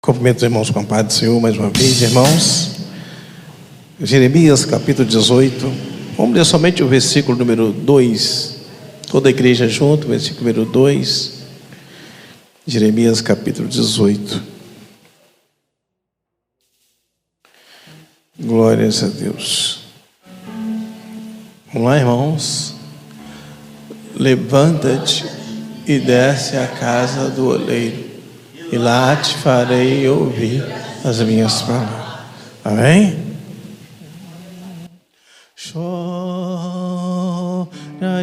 Cumprimento os irmãos com a paz do Senhor mais uma vez, irmãos. Jeremias capítulo 18. Vamos ler somente o versículo número 2. Toda a igreja junto, versículo número 2. Jeremias capítulo 18. Glórias a Deus. Vamos lá, irmãos. Levanta-te e desce à casa do oleiro, e lá te farei ouvir as minhas palavras. Amém? Chora,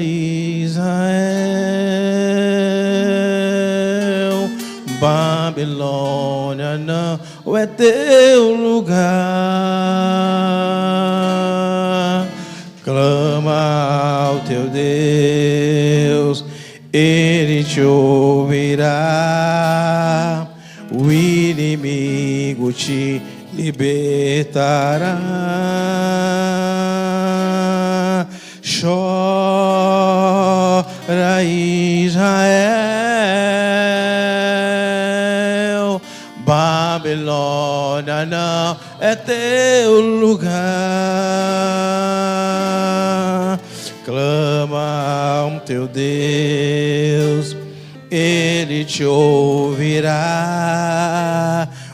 Israel, Babilônia não é teu lugar. Clama ao teu Deus, Ele te ouvirá. O inimigo te libertará. Chora, Israel, Babilônia não é teu lugar. Clama ao teu Deus, Ele te ouvirá.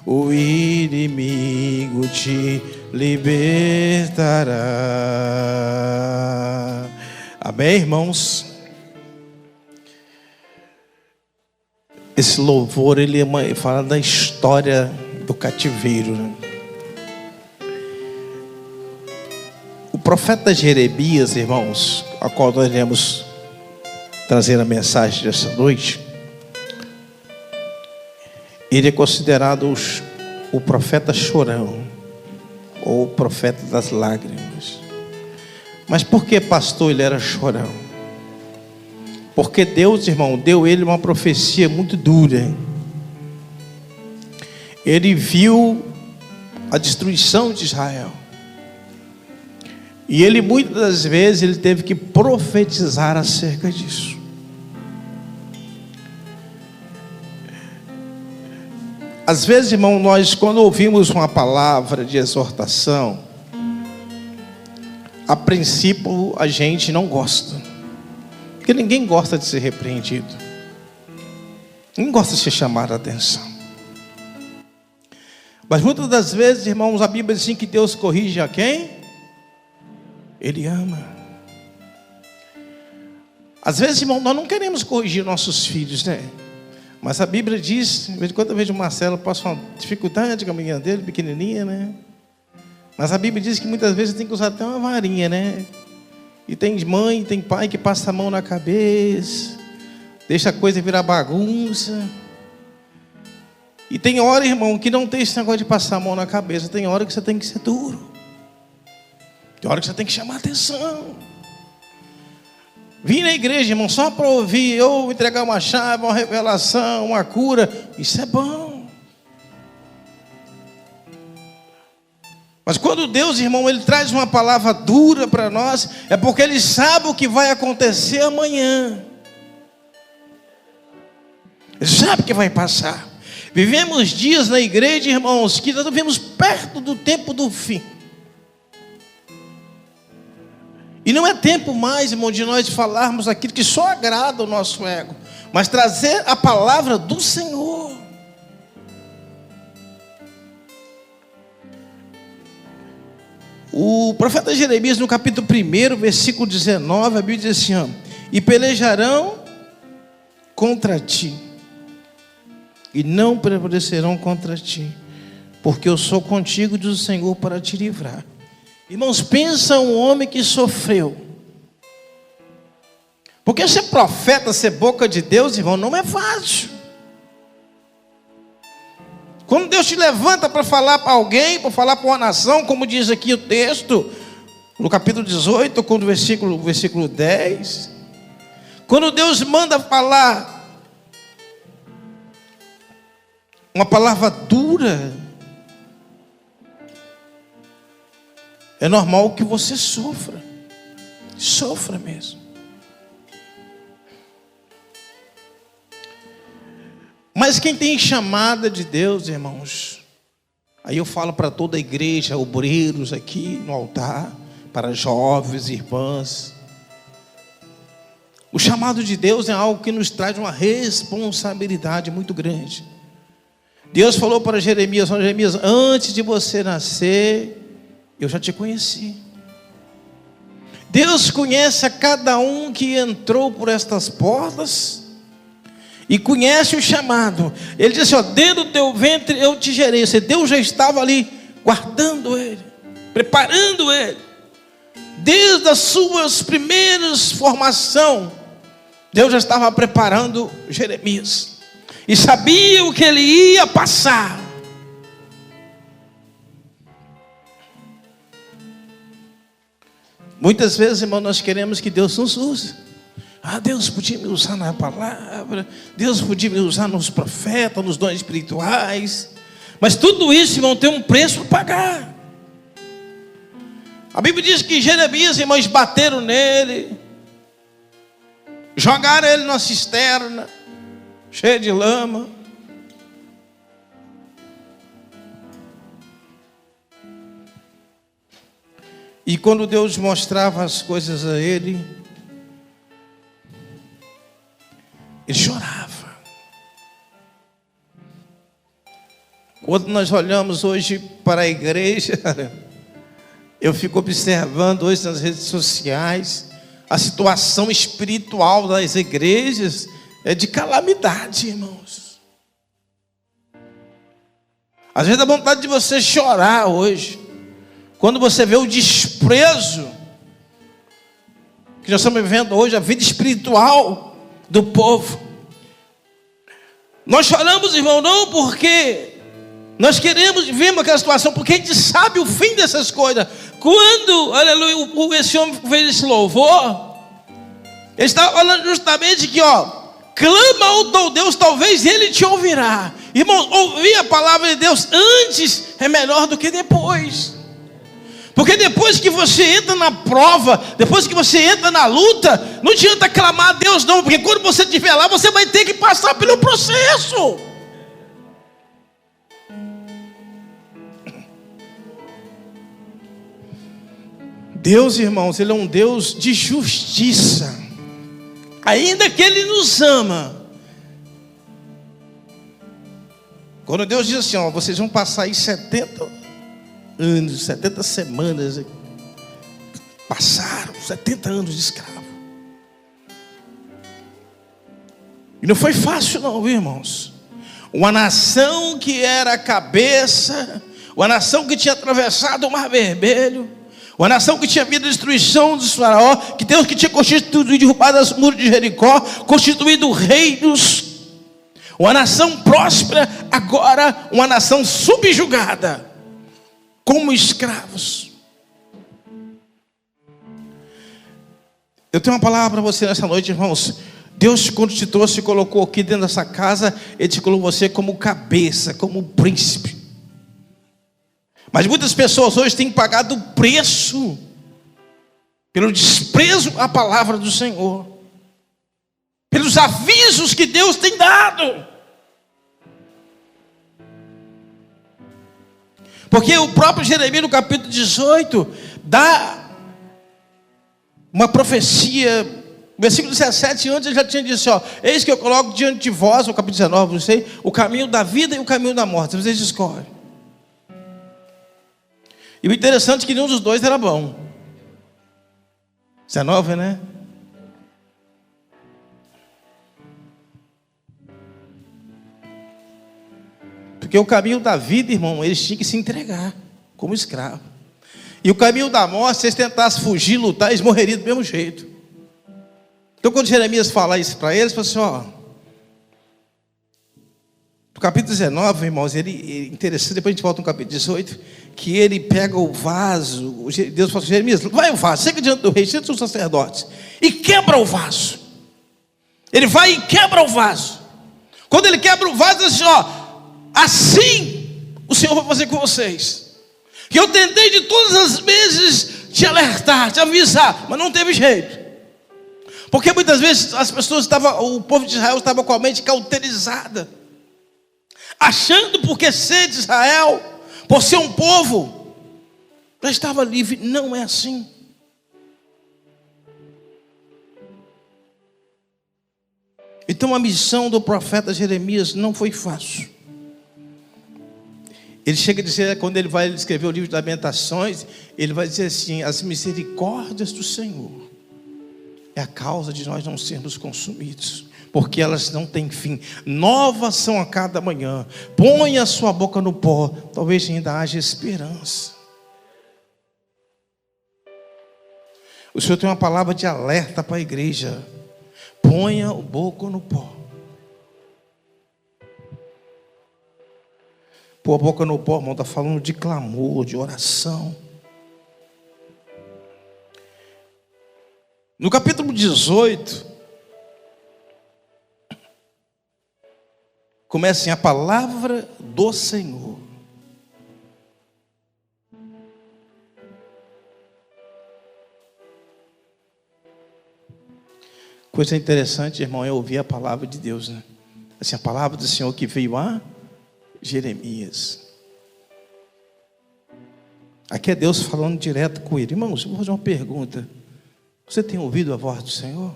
O inimigo te libertará. Amém, irmãos? Esse louvor, ele fala da história do cativeiro, né? O profeta Jeremias, irmãos, a qual nós iremos trazer a mensagem dessa noite, ele é considerado o profeta chorão, ou o profeta das lágrimas. Mas por que, pastor, ele era chorão? Porque Deus, irmão, deu ele uma profecia muito dura. Ele viu a destruição de Israel. E ele, muitas das vezes, ele teve que profetizar acerca disso. Às vezes, irmão, nós quando ouvimos uma palavra de exortação, a princípio a gente não gosta. Porque ninguém gosta de ser repreendido. Ninguém gosta de ser chamado a atenção. Mas muitas das vezes, irmãos, a Bíblia diz assim que Deus corrige a quem? Ele ama. Às vezes, irmão, nós não queremos corrigir nossos filhos, né? Mas a Bíblia diz, de vez em quando eu vejo o Marcelo, passa uma dificuldade com a menina dele, pequenininha, né? Mas a Bíblia diz que muitas vezes tem que usar até uma varinha, né? E tem mãe, tem pai que passa a mão na cabeça, deixa a coisa virar bagunça. E tem hora, irmão, que não tem esse negócio de passar a mão na cabeça. Tem hora que você tem que ser duro. Tem hora que você tem que chamar atenção. Vim na igreja, irmão, só para ouvir, ou entregar uma chave, uma revelação, uma cura. Isso é bom. Mas quando Deus, irmão, Ele traz uma palavra dura para nós, é porque Ele sabe o que vai acontecer amanhã. Ele sabe o que vai passar. Vivemos dias na igreja, irmãos, que nós vivemos perto do tempo do fim. E não é tempo mais, irmão, de nós falarmos aquilo que só agrada o nosso ego, mas trazer a palavra do Senhor. O profeta Jeremias, no capítulo 1, versículo 19, a Bíblia diz assim, ó, e pelejarão contra ti, e não prevalecerão contra ti, porque eu sou contigo, diz o Senhor, para te livrar. Irmãos, pensa um homem que sofreu. Porque ser profeta, ser boca de Deus, irmão, não é fácil. Quando Deus te levanta para falar para alguém, para falar para uma nação, como diz aqui o texto, no capítulo 18, com o versículo 10. Quando Deus manda falar uma palavra dura, é normal que você sofra. Sofra mesmo. Mas quem tem chamada de Deus, irmãos, aí eu falo para toda a igreja, obreiros aqui no altar, para jovens, irmãs. O chamado de Deus é algo que nos traz uma responsabilidade muito grande. Deus falou para Jeremias: Jeremias, antes de você nascer, eu já te conheci. Deus conhece a cada um que entrou por estas portas e conhece o chamado. Ele disse: dentro do teu ventre eu te gerei. Deus já estava ali guardando ele, preparando ele. Desde as suas primeiras formações, Deus já estava preparando Jeremias e sabia o que ele ia passar. Muitas vezes, irmão, nós queremos que Deus nos use. Deus podia me usar na palavra, Deus podia me usar nos profetas, nos dons espirituais. Mas tudo isso, irmão, tem um preço a pagar. A Bíblia diz que Jeremias, irmãos, bateram nele, jogaram ele numa cisterna cheia de lama. E quando Deus mostrava as coisas a ele, ele chorava. Quando nós olhamos hoje para a igreja, eu fico observando hoje nas redes sociais, a situação espiritual das igrejas é de calamidade, irmãos. Às vezes dá vontade de você chorar hoje, quando você vê o desprezo que nós estamos vivendo hoje, a vida espiritual do povo. Nós choramos, irmão, não porque nós queremos ver aquela situação, porque a gente sabe o fim dessas coisas. Quando, aleluia, esse homem fez esse louvor, ele estava falando justamente que, clama ao teu Deus, talvez ele te ouvirá. Irmãos, ouvir a palavra de Deus antes é melhor do que depois. Porque depois que você entra na prova, depois que você entra na luta, não adianta clamar a Deus não, porque quando você estiver lá, você vai ter que passar pelo processo. Deus, irmãos, Ele é um Deus de justiça. Ainda que Ele nos ama. Quando Deus diz assim, vocês vão passar aí 70 anos, 70 semanas, passaram 70 anos de escravo. E não foi fácil não, viu, irmãos? Uma nação que era a cabeça, uma nação que tinha atravessado o Mar Vermelho, uma nação que tinha havido a destruição dos faraó, que Deus que tinha constituído e derrubado os muros de Jericó, constituído reinos, uma nação próspera, agora uma nação subjugada, como escravos. Eu tenho uma palavra para você nessa noite, irmãos. Deus, quando te trouxe e colocou aqui dentro dessa casa, Ele te colocou você como cabeça, como príncipe. Mas muitas pessoas hoje têm pagado o preço pelo desprezo à palavra do Senhor, pelos avisos que Deus tem dado. Porque o próprio Jeremias, no capítulo 18, dá uma profecia. Versículo 17, antes ele já tinha dito eis que eu coloco diante de vós, no capítulo 19, não sei, o caminho da vida e o caminho da morte, vocês escolhem. E o interessante é que nenhum dos dois era bom. 19, né? Porque o caminho da vida, irmão, eles tinham que se entregar como escravo. E o caminho da morte, se eles tentassem fugir, lutar, eles morreriam do mesmo jeito. Então quando Jeremias fala isso para eles, ele falou assim, no capítulo 19, irmãos, ele interessante, depois a gente volta no capítulo 18, que ele pega o vaso, Deus fala assim, Jeremias, vai o vaso, chega diante do rei, chega dos sacerdotes, e quebra o vaso. Ele vai e quebra o vaso. Quando ele quebra o vaso, ele diz assim, assim o Senhor vai fazer com vocês. Que eu tentei de todas as vezes te alertar, te avisar, mas não teve jeito. Porque muitas vezes as pessoas estavam, o povo de Israel estava com a mente cauterizada. achando porque ser de Israel, por ser um povo, já estava livre. Não é assim. Então a missão do profeta Jeremias não foi fácil. Ele chega a dizer, quando ele vai escrever o livro de Lamentações, ele vai dizer assim: as misericórdias do Senhor é a causa de nós não sermos consumidos, porque elas não têm fim, novas são a cada manhã. Põe a sua boca no pó, talvez ainda haja esperança. O Senhor tem uma palavra de alerta para a igreja: ponha o boca no pó. Pôr a boca no pó, irmão, está falando de clamor, de oração. No capítulo 18, começa assim: a palavra do Senhor. Coisa interessante, irmão, é ouvir a palavra de Deus, né? Assim, a palavra do Senhor que veio a Jeremias. Aqui é Deus falando direto com ele. Irmãos, eu vou fazer uma pergunta: você tem ouvido a voz do Senhor?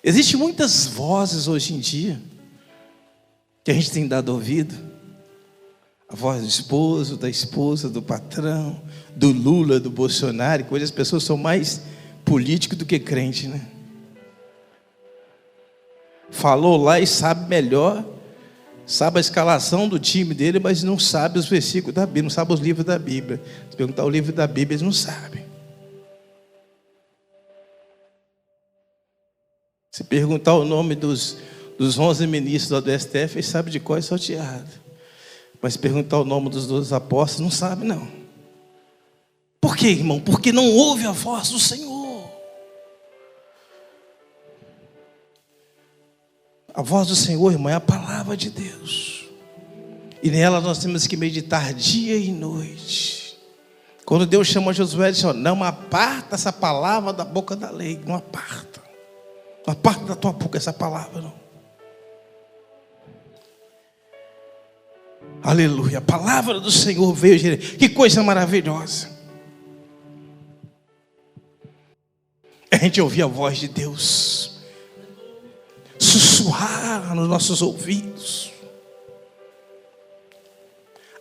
Existem muitas vozes hoje em dia que a gente tem dado ouvido. A voz do esposo, da esposa, do patrão, do Lula, do Bolsonaro, que hoje as pessoas são mais políticos do que crente, né? Falou lá e sabe melhor, sabe a escalação do time dele, mas não sabe os versículos da Bíblia, não sabe os livros da Bíblia. Se perguntar o livro da Bíblia, eles não sabem. Se perguntar o nome dos 11 ministros do STF, eles sabem de cor e salteado. Mas se perguntar o nome dos 12 apóstolos, não sabe não. Por quê, irmão? Porque não ouve a voz do Senhor. A voz do Senhor, irmão, é a palavra de Deus. E nela nós temos que meditar dia e noite. Quando Deus chama Josué, ele diz: não aparta essa palavra da boca da lei. Não aparta. Não aparta da tua boca essa palavra, não. Aleluia. A palavra do Senhor veio. Que coisa maravilhosa. A gente ouvir a voz de Deus sussurrar nos nossos ouvidos.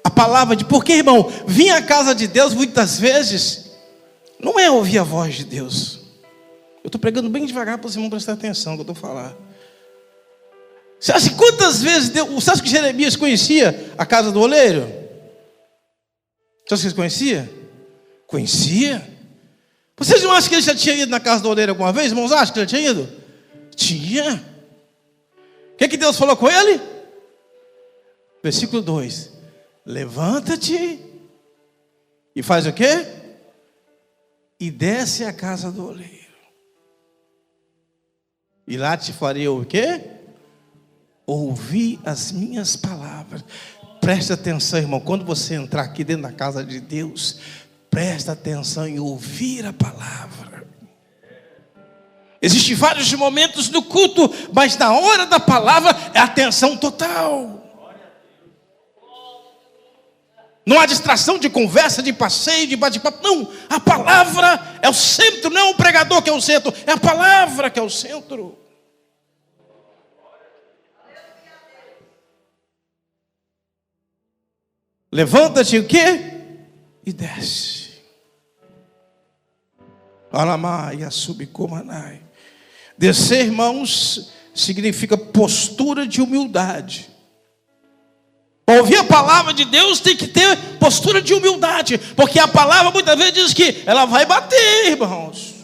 A palavra de... Porque, irmão, vir à casa de Deus muitas vezes não é ouvir a voz de Deus. Eu estou pregando bem devagar para os irmãos prestar atenção no que eu estou falando. Você acha que quantas vezes Deus... Você acha que Jeremias conhecia a casa do oleiro? Você acha que ele conhecia? Conhecia. Vocês não acham que ele já tinha ido na casa do oleiro alguma vez? Irmãos, acham que ele já tinha ido? Tinha. O que Deus falou com ele? Versículo 2: levanta-te e faz o quê? E desce à casa do oleiro, e lá te farei o quê? Ouvir as minhas palavras. Preste atenção, irmão, quando você entrar aqui dentro da casa de Deus, preste atenção em ouvir a palavra. Existem vários momentos no culto, mas na hora da palavra é atenção total. Não há distração de conversa, de passeio, de bate-papo. Não, a palavra é o centro. Não é o pregador que é o centro, é a palavra que é o centro. Levanta-te o quê? E desce. Alamai, Asubicomanai. Descer, irmãos, significa postura de humildade. Para ouvir a palavra de Deus tem que ter postura de humildade, porque a palavra muitas vezes diz que ela vai bater, irmãos.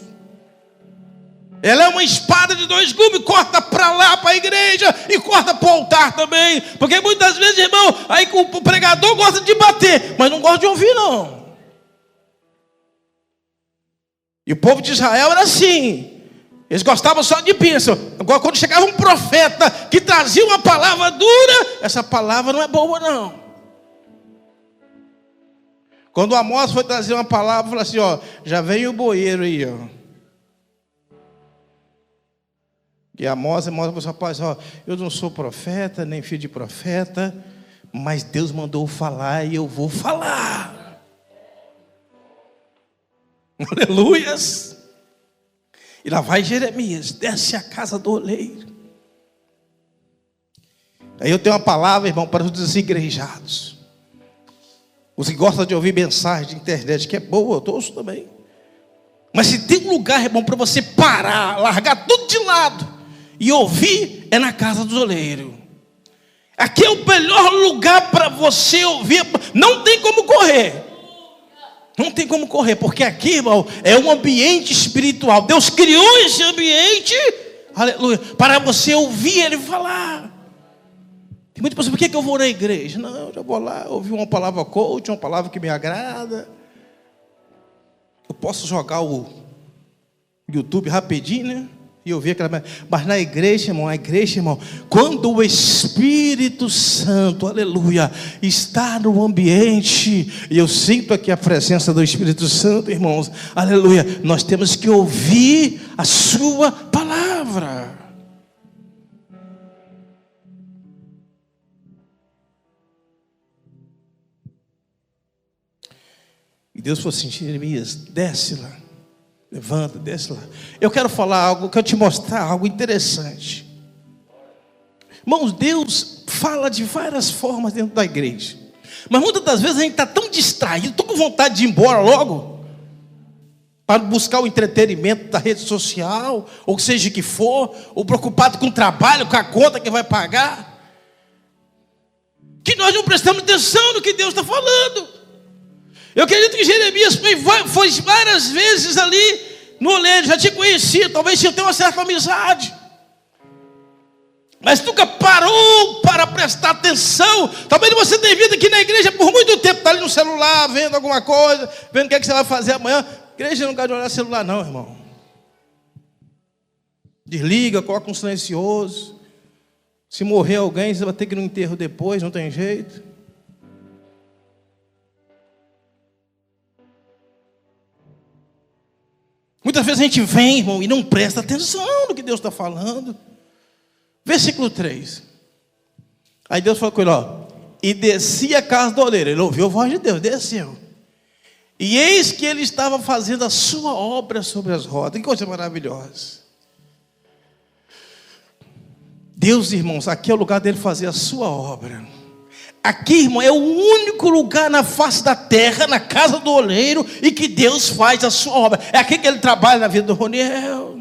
Ela é uma espada de 2 gumes, corta para lá, para a igreja, e corta para o altar também. Porque muitas vezes, irmão, aí o pregador gosta de bater, mas não gosta de ouvir, não. E o povo de Israel era assim. Eles gostavam só de bênção. Agora, quando chegava um profeta que trazia uma palavra dura, essa palavra não é boa, não. Quando o Amós foi trazer uma palavra, falou assim: ó, já veio o boeiro aí, ó. Que Amós mostra para os rapazes, ó, eu não sou profeta, nem filho de profeta, mas Deus mandou falar e eu vou falar. Aleluias. E lá vai Jeremias, desce a casa do oleiro. Aí eu tenho uma palavra, irmão, para os desigrejados. Os que gostam de ouvir mensagem de internet, que é boa, eu ouço também. Mas se tem um lugar, irmão, para você parar, largar tudo de lado e ouvir, é na casa do oleiro. Aqui é o melhor lugar para você ouvir. Não tem como correr. Não tem como correr, porque aqui, irmão, é um ambiente espiritual. Deus criou esse ambiente, aleluia, para você ouvir Ele falar. Tem muita pessoa, por que eu vou na igreja? Não, eu já vou lá ouvir uma palavra coach, uma palavra que me agrada. Eu posso jogar o YouTube rapidinho, né? E ouvir aquela... Mas na igreja, irmão, quando o Espírito Santo, aleluia, está no ambiente, e eu sinto aqui a presença do Espírito Santo, irmãos, aleluia, nós temos que ouvir a sua palavra. E Deus falou assim, Jeremias, desce lá. Levanta, desce lá. Eu quero falar algo, quero te mostrar algo interessante. Irmãos, Deus fala de várias formas dentro da igreja. Mas muitas das vezes a gente está tão distraído, tão com vontade de ir embora logo, para buscar o entretenimento da rede social, ou seja que for, ou preocupado com o trabalho, com a conta que vai pagar, que nós não prestamos atenção no que Deus está falando. Eu acredito que Jeremias foi várias vezes ali no oleiro, já te conhecia, talvez tinha até uma certa amizade, mas nunca parou para prestar atenção. Talvez você tenha vindo aqui na igreja por muito tempo, está ali no celular, vendo alguma coisa, vendo o que, é que você vai fazer amanhã. A igreja não gosta de olhar celular não, irmão. Desliga, coloca um silencioso. Se morrer alguém, você vai ter que ir no enterro depois, não tem jeito. Muitas vezes a gente vem, irmão, e não presta atenção no que Deus está falando. Versículo 3. Aí Deus falou com ele, ó, e descia a casa do oleiro. Ele ouviu a voz de Deus, desceu. E eis que ele estava fazendo a sua obra sobre as rodas. Que coisa maravilhosa. Deus, irmãos, aqui é o lugar dele fazer a sua obra. Aqui, irmão, é o único lugar na face da terra, na casa do oleiro, e que Deus faz a sua obra. É aqui que ele trabalha na vida do Roniel,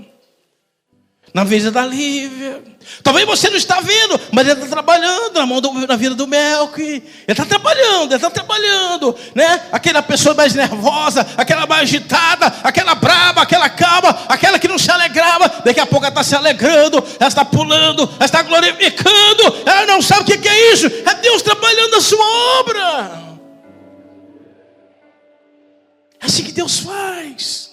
na vida da Lívia. Talvez você não está vendo, mas ele está trabalhando na vida do Melk. Ele está trabalhando, né? Aquela pessoa mais nervosa, aquela mais agitada, aquela brava, aquela calma, aquela que não se alegrava, daqui a pouco ela está se alegrando, ela está pulando, ela está glorificando, ela não sabe o que é isso. É Deus trabalhando a sua obra. É assim que Deus faz.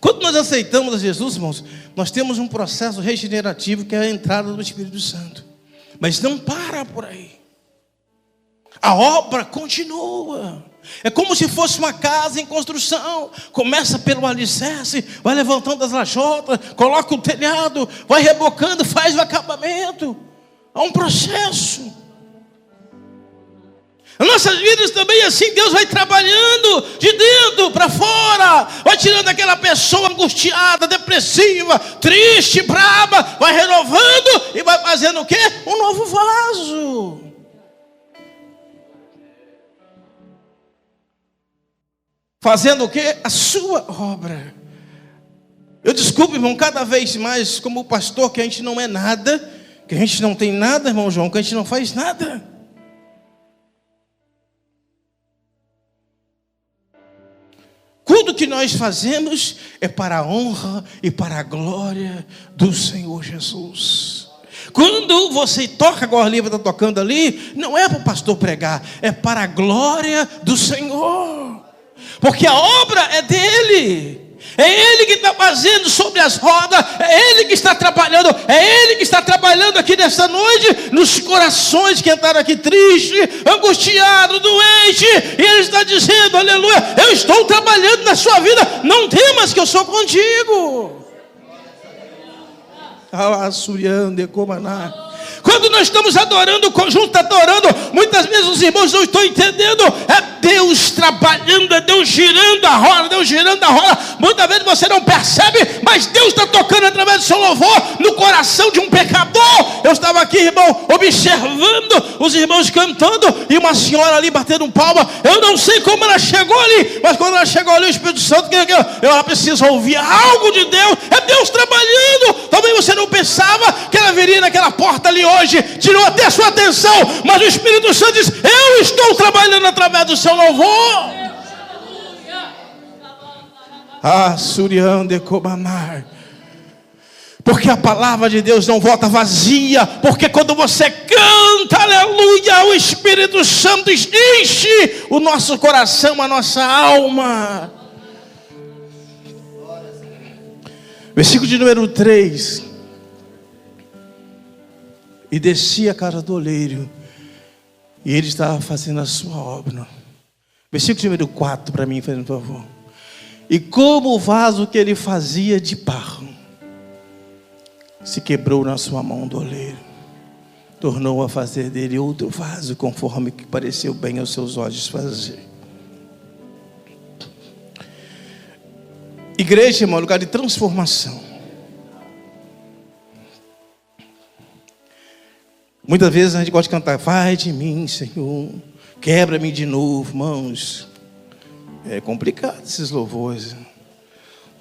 Quando nós aceitamos a Jesus, irmãos, nós temos um processo regenerativo que é a entrada do Espírito Santo. Mas não para por aí. A obra continua. É como se fosse uma casa em construção. Começa pelo alicerce, vai levantando as lajotas, coloca o telhado, vai rebocando, faz o acabamento. Há um processo. As nossas vidas também assim, Deus vai trabalhando de dentro para fora, vai tirando aquela pessoa angustiada, depressiva, triste, brava, vai renovando e vai fazendo o quê? Um novo vaso. Fazendo o quê? A sua obra. Eu desculpo, irmão, cada vez mais como pastor que a gente não é nada, que a gente não tem nada, irmão João, que a gente não faz nada. Tudo que nós fazemos é para a honra e para a glória do Senhor Jesus. Quando você toca, igual a Lívia está tocando ali, não é para o pastor pregar, é para a glória do Senhor. Porque a obra é dele. É Ele que está fazendo sobre as rodas, é Ele que está trabalhando, é Ele que está trabalhando aqui nesta noite, nos corações que entraram aqui triste, angustiado, doente, e Ele está dizendo, aleluia, eu estou trabalhando na sua vida, não temas que eu sou contigo. Quando nós estamos adorando, o conjunto adorando, muitas vezes os irmãos não estão entendendo, é Deus trabalhando, é Deus girando a roda, Deus girando a roda. Muitas vezes você não percebe, mas Deus está tocando através do seu louvor no coração de um pecador. Eu estava aqui, irmão, observando os irmãos cantando e uma senhora ali batendo palma. Eu não sei como ela chegou ali, mas quando ela chegou ali, o Espírito Santo, ela precisa ouvir algo de Deus. É Deus trabalhando. Talvez você não pensava que ela viria naquela porta ali hoje, tirou até a sua atenção, mas o Espírito Santo diz, eu estou trabalhando através do seu louvor. Suriande Kobamar. Porque a palavra de Deus não volta vazia, porque quando você canta, aleluia, o Espírito Santo enche o nosso coração, a nossa alma. Versículo de número 3. E descia a casa do oleiro, e ele estava fazendo a sua obra. Versículo de número 4 para mim, fazendo um favor. E como o vaso que ele fazia de barro se quebrou na sua mão do oleiro, tornou a fazer dele outro vaso, conforme que pareceu bem aos seus olhos fazer. Igreja, irmão, é um lugar de transformação. Muitas vezes a gente gosta de cantar, vai de mim, Senhor, quebra-me de novo, irmãos. É complicado esses louvores.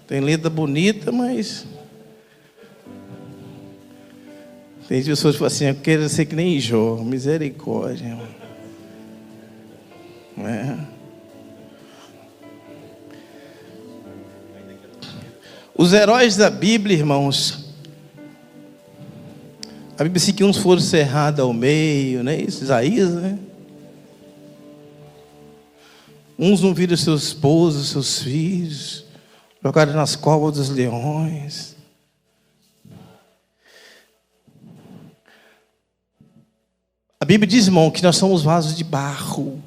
Tem letra bonita, mas tem pessoas que falam assim, eu quero ser que nem Jó, misericórdia, irmão. Os heróis da Bíblia, irmãos, a Bíblia diz que uns foram cerrados ao meio, né? Isso, Isaías, né? Uns não viram seus esposos, seus filhos, jogaram nas covas dos leões. A Bíblia diz, irmão, que nós somos vasos de barro.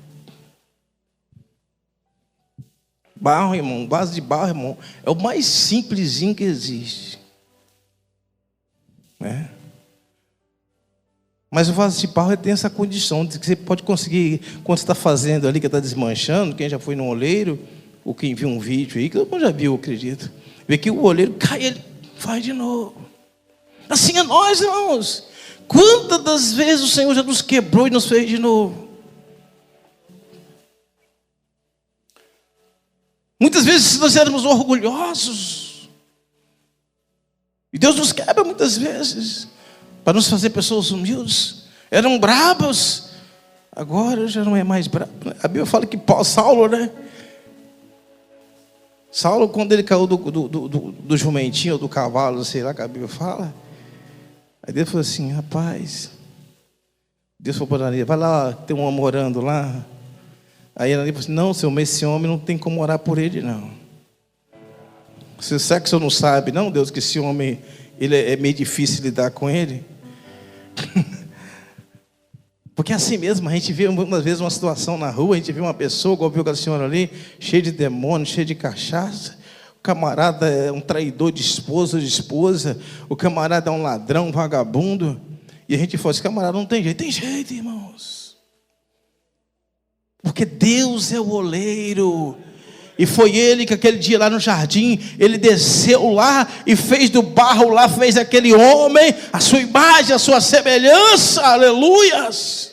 Barro, irmão, vaso de barro, irmão, é o mais simplesinho que existe. Né? Mas o vaso de barro tem essa condição de que você pode conseguir, quando você está fazendo ali, que está desmanchando, quem já foi no oleiro, ou quem viu um vídeo aí, que todo mundo já viu, eu acredito, vê que o oleiro cai, ele faz de novo. Assim é nós, irmãos. Quantas das vezes o Senhor já nos quebrou e nos fez de novo? Muitas vezes nós éramos orgulhosos, e Deus nos quebra muitas vezes, para nos fazer pessoas humildes. Eram bravos, agora já não é mais bravo. A Bíblia fala que Saulo, né? Saulo, quando ele caiu do jumentinho ou do cavalo, sei lá que a Bíblia fala, aí Deus falou assim, rapaz, Deus falou para Ananias, vai lá, tem um homem orando lá. Aí Ananias falou assim, não, Senhor, mas esse homem não tem como orar por ele, não. Se será que o Senhor não sabe, não, Deus, que esse homem, ele é meio difícil lidar com ele? Porque assim mesmo, a gente vê muitas vezes uma situação na rua, a gente vê uma pessoa, igual viu aquela senhora ali, cheia de demônio, cheia de cachaça. O camarada é um traidor de esposa, o camarada é um ladrão, um vagabundo. E a gente fala, esse camarada não tem jeito. Tem jeito, irmãos. Porque Deus é o oleiro. E foi Ele que aquele dia lá no jardim, Ele desceu lá e fez do barro lá, fez aquele homem, a sua imagem, a sua semelhança, aleluias.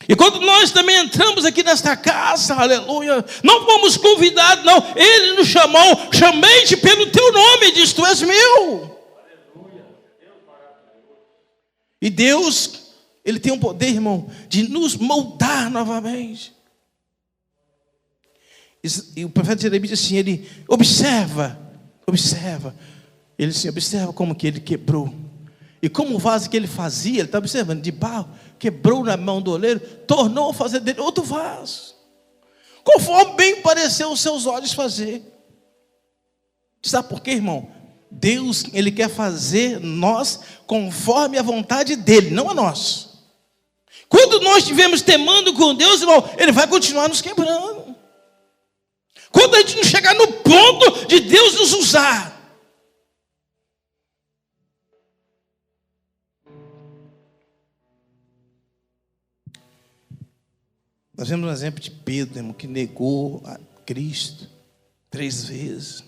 E quando nós também entramos aqui nesta casa, aleluia, não fomos convidados, não, Ele nos chamou, chamei-te pelo teu nome, diz, tu és meu. E Deus, Ele tem um poder, irmão, de nos moldar novamente. E o profeta Jeremias disse assim, ele observa, ele assim, observa como que ele quebrou, e como o vaso que ele fazia, ele está observando, de barro, quebrou na mão do oleiro, tornou a fazer dele outro vaso, conforme bem pareceu os seus olhos fazer. Sabe por quê, irmão? Deus, Ele quer fazer nós conforme a vontade dEle, não a nós. Quando nós estivermos temando com Deus, irmão, Ele vai continuar nos quebrando. Quando a gente não chegar no ponto de Deus nos usar. Nós vemos um exemplo de Pedro, irmão, que negou a Cristo 3 vezes.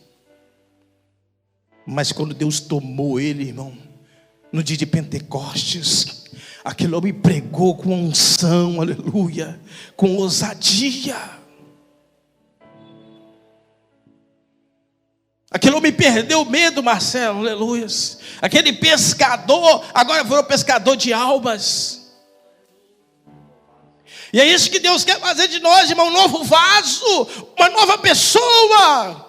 Mas quando Deus tomou ele, irmão, no dia de Pentecostes, aquele homem pregou com unção, aleluia, com ousadia. Aquele homem perdeu o medo, Marcelo, aleluia. Aquele pescador, agora virou pescador de almas. E é isso que Deus quer fazer de nós, irmão, um novo vaso, uma nova pessoa,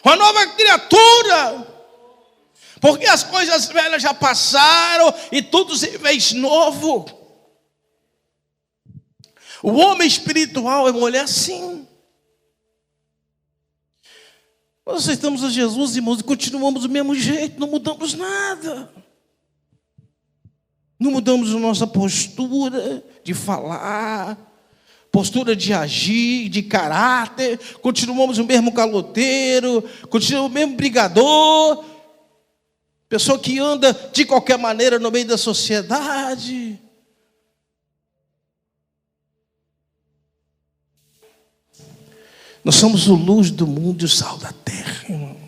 uma nova criatura. Porque as coisas velhas já passaram e tudo se fez novo. O homem espiritual é uma mulher assim. Nós aceitamos a Jesus, irmãos, e continuamos do mesmo jeito, não mudamos nada. Não mudamos a nossa postura de falar, postura de agir, de caráter. Continuamos o mesmo caloteiro, continuamos o mesmo brigador. Pessoa que anda de qualquer maneira no meio da sociedade. Nós somos o luz do mundo e o sal da terra, irmãos.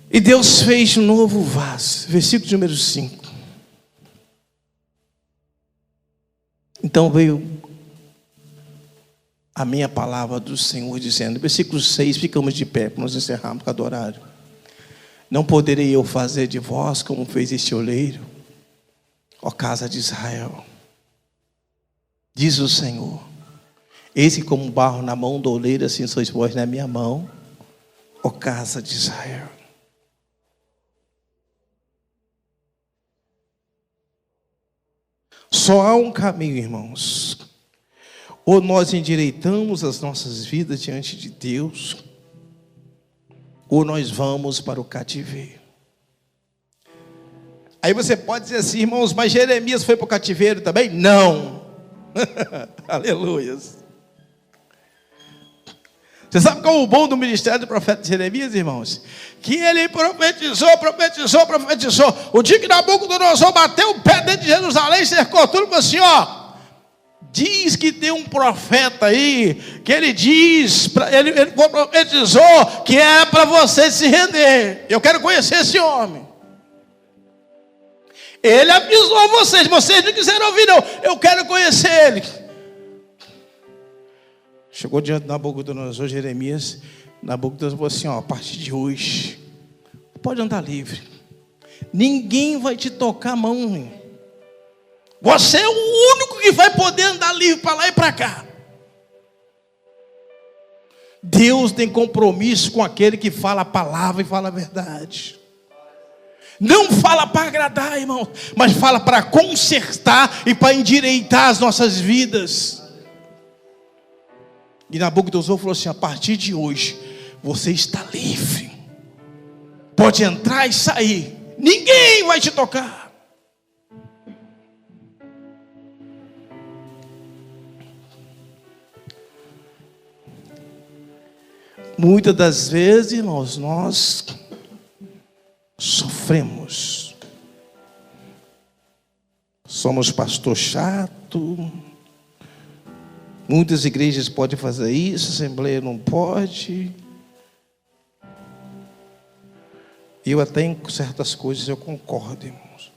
E Deus fez um novo vaso. Versículo número 5. Então veio a minha palavra do Senhor dizendo, versículo 6, ficamos de pé para nós encerrarmos cada horário. Não poderei eu fazer de vós como fez este oleiro, ó casa de Israel. Diz o Senhor, eis que como barro na mão do oleiro, assim sois vós na minha mão, ó casa de Israel. Só há um caminho, irmãos. Ou nós endireitamos as nossas vidas diante de Deus, ou nós vamos para o cativeiro. Aí você pode dizer assim, irmãos, mas Jeremias foi para o cativeiro também? Não. Aleluia. Você sabe qual é o bom do ministério do profeta Jeremias, irmãos? Que ele profetizou. O dia que Nabucodonosor bateu o pé dentro de Jerusalém, cercou tudo, falou assim, ó, diz que tem um profeta aí, que ele diz, ele profetizou que é para você se render. Eu quero conhecer esse homem. Ele avisou vocês não quiseram ouvir não, eu quero conhecer ele. Chegou diante de Nabucodonosor, Jeremias, Nabucodonosor falou assim, ó, a partir de hoje, pode andar livre. Ninguém vai te tocar a mão. Você é o único que vai poder andar livre para lá e para cá. Deus tem compromisso com aquele que fala a palavra e fala a verdade. Não fala para agradar, irmão, mas fala para consertar e para endireitar as nossas vidas. E Nabucodonosor falou assim, a partir de hoje, você está livre. Pode entrar e sair. Ninguém vai te tocar. Muitas das vezes, irmãos, nós sofremos. Somos pastor chato. Muitas igrejas podem fazer isso, a assembleia não pode. Eu até em certas coisas eu concordo, irmãos.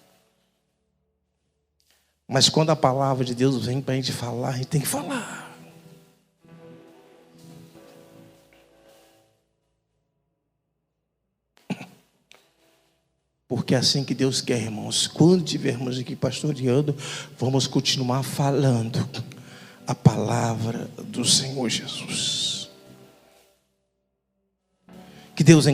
Mas quando a palavra de Deus vem para a gente falar, a gente tem que falar. Porque é assim que Deus quer, irmãos. Quando estivermos aqui pastoreando, vamos continuar falando a palavra do Senhor Jesus. Que Deus